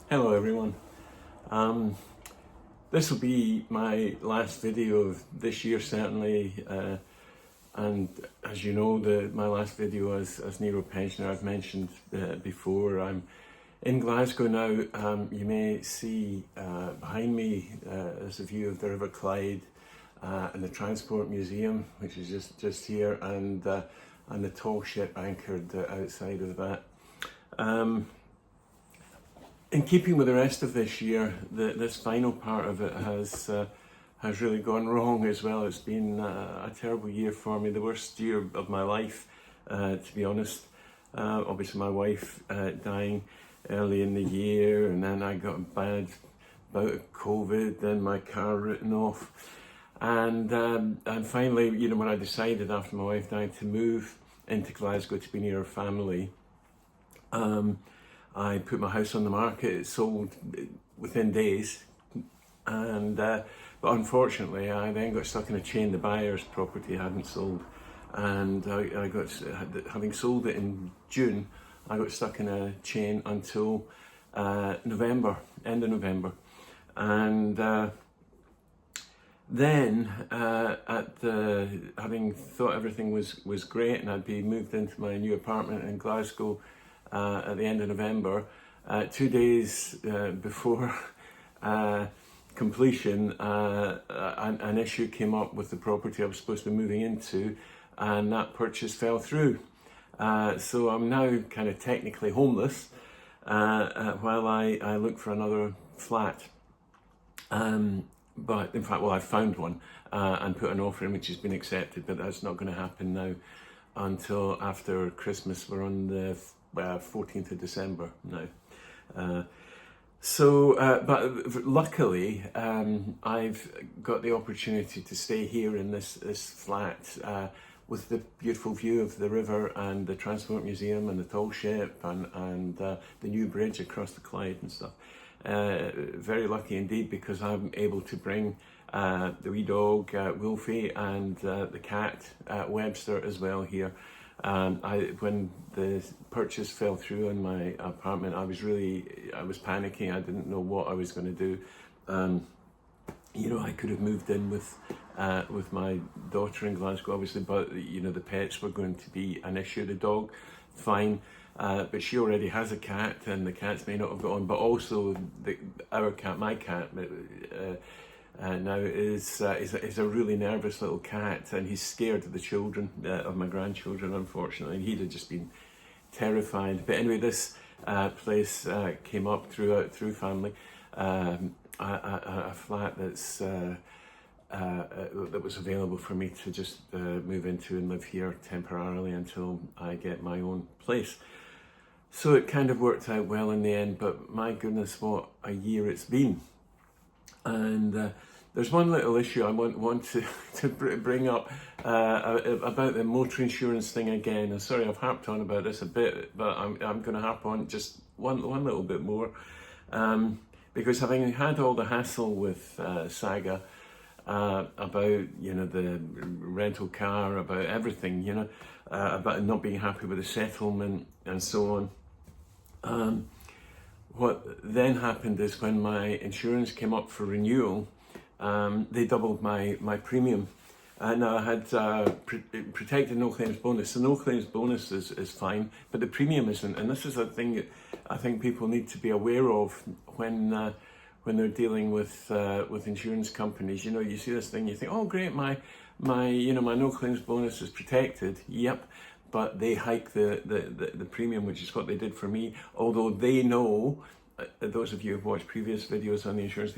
Hello everyone. Um, this will be my last video of this year certainly, and as you know, my last video as Nero pensioner I've mentioned before. I'm in Glasgow now. You may see behind me is a view of the River Clyde and the Transport Museum, which is just here, and the tall ship anchored outside of that. In keeping with the rest of this year, this final part of it has really gone wrong as well. It's been a terrible year for me, the worst year of my life, to be honest. Obviously, my wife dying early in the year, and then I got a bad bout of COVID, then my car written off, and finally, when I decided after my wife died to move into Glasgow to be near her family. I put my house on the market. It sold within days, and but unfortunately, I then got stuck in a chain. The buyer's property hadn't sold, and I got, having sold it in June, I got stuck in a chain until November, end of November, and then having thought everything was great, and I'd be moved into my new apartment in Glasgow at the end of November, 2 days before completion, an issue came up with the property I was supposed to be moving into, and that purchase fell through. So I'm now kind of technically homeless while I look for another flat. But in fact, I found one and put an offer in, which has been accepted, but that's not going to happen now until after Christmas. We're on the 14th of December now. But luckily, I've got the opportunity to stay here in this flat with the beautiful view of the river and the Transport Museum and the tall ship and the new bridge across the Clyde and stuff. Very lucky indeed, because I'm able to bring the wee dog Wolfie and the cat Webster as well here. When the purchase fell through in my apartment, I was panicking. I didn't know what I was going to do. I could have moved in with my daughter in Glasgow, obviously, but the pets were going to be an issue. The dog, fine, but she already has a cat, and the cats may not have got on. But also, our cat, my cat, now is a really nervous little cat, and he's scared of the children, of my grandchildren, unfortunately. He'd have just been terrified. But anyway, this place came up through family, a flat that was available for me to just move into and live here temporarily until I get my own place. So it kind of worked out well in the end, but my goodness, what a year it's been. And there's one little issue I want to bring up about the motor insurance thing again. I'm sorry I've harped on about this a bit, but I'm going to harp on just one little bit more. Because having had all the hassle with Saga about the rental car, about everything, about not being happy with the settlement and so on. What then happened is when my insurance came up for renewal, they doubled my premium. Now I had protected no claims bonus. So no claims bonus is fine, but the premium isn't. And this is a thing that I think people need to be aware of when they're dealing with insurance companies. You see this thing, you think, oh great, my no claims bonus is protected. Yep. But they hike the premium, which is what they did for me. Although they know, those of you who've watched previous videos on the insurance,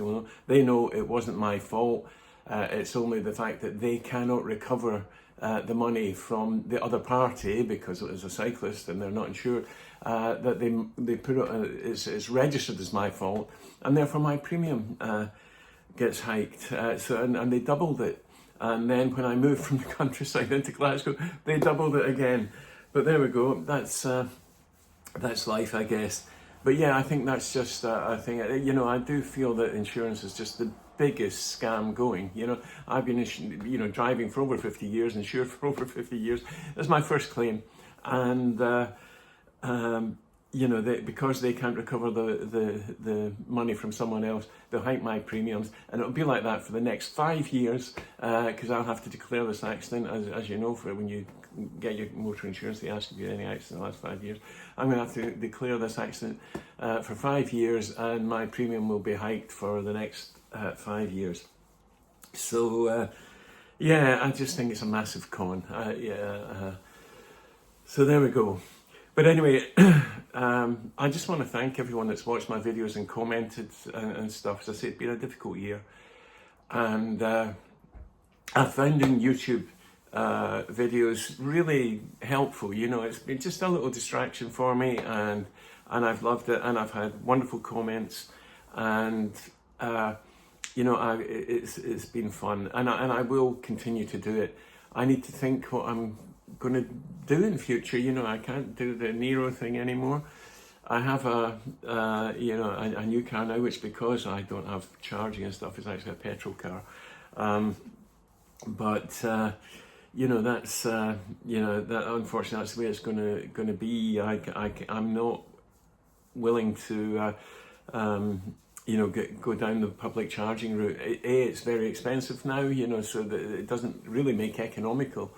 they know it wasn't my fault. It's only the fact that they cannot recover the money from the other party, because it was a cyclist and they're not insured, that they put it, it's registered as my fault, and therefore my premium gets hiked. And they doubled it. And then when I moved from the countryside into Glasgow, they doubled it again. But there we go. That's life, I guess. But yeah, I think that's just a thing. I do feel that insurance is just the biggest scam going. I've been driving for over 50 years, insured for over 50 years. That's my first claim, and you know, because they can't recover the money from someone else, they'll hike my premiums, and it'll be like that for the next 5 years, because I'll have to declare this accident, as you know, for when you get your motor insurance, they ask if you had any accident in the last 5 years. I'm going to have to declare this accident for 5 years, and my premium will be hiked for the next 5 years. So, yeah, I just think it's a massive con. So there we go. But anyway, I just want to thank everyone that's watched my videos and commented and stuff. As I say, it's been a difficult year. And I found in YouTube videos really helpful. You know, it's been just a little distraction for me, and I've loved it, and I've had wonderful comments, and you know, it's been fun, and I will continue to do it. I need to think what I'm going to do in future. You know, I can't do the Nero thing anymore. I have you know, a new car now, which, because I don't have charging and stuff, is actually a petrol car. But you know, that's you know, that unfortunately that's the way it's going to be. I'm not willing to you know, go down the public charging route. It's very expensive now, you know, so that it doesn't really make economical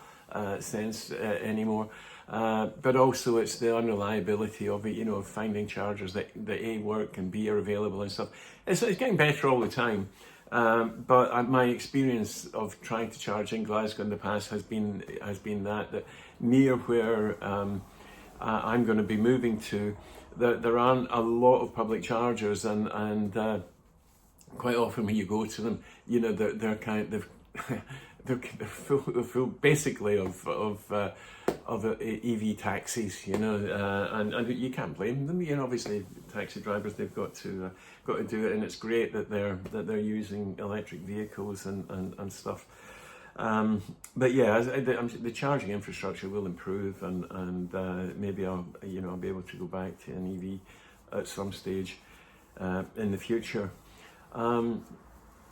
sense anymore. But also it's the unreliability of it, you know, of finding chargers that A, work, and B, are available and stuff. It's getting better all the time. But my experience of trying to charge in Glasgow in the past has been that near where I'm going to be moving to, there aren't a lot of public chargers, and quite often when you go to them, you know, they're kind of they're full basically of EV taxis, you know, and you can't blame them. You know, obviously taxi drivers, they've got to do it, and it's great that they're using electric vehicles and stuff. But yeah, the charging infrastructure will improve, and maybe I'll be able to go back to an EV at some stage in the future.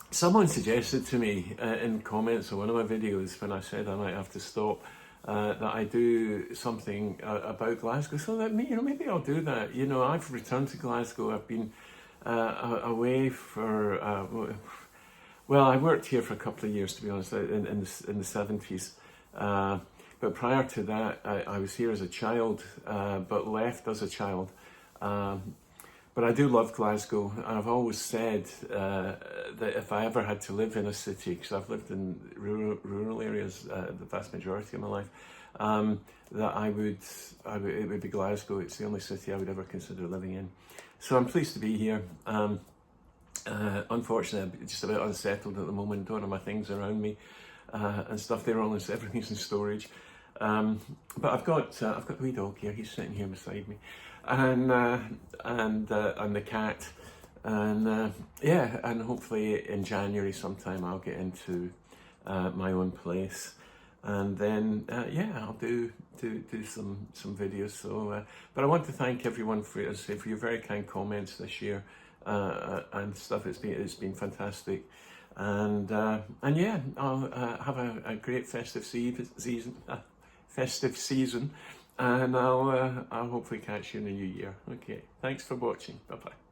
Someone suggested to me in comments on one of my videos, when I said I might have to stop, that I do something about Glasgow. So that maybe I'll do that. You know, I've returned to Glasgow. I've been away for well, I worked here for a couple of years, to be honest, in the 70s. But prior to that, I was here as a child, but left as a child. But I do love Glasgow, and I've always said that if I ever had to live in a city, because I've lived in rural areas the vast majority of my life, that it would be Glasgow. It's the only city I would ever consider living in. So I'm pleased to be here. Unfortunately, I'm just a bit unsettled at the moment. Don't have my things around me and stuff. Everything's in storage. But I've got a wee dog here. He's sitting here beside me, and the cat, and yeah, and hopefully in January sometime I'll get into my own place, and then yeah, I'll do some videos. So, but I want to thank everyone for your very kind comments this year. And stuff. It's been fantastic, and yeah, I'll have a great festive season, and I'll hopefully catch you in the new year. Okay, thanks for watching. Bye bye.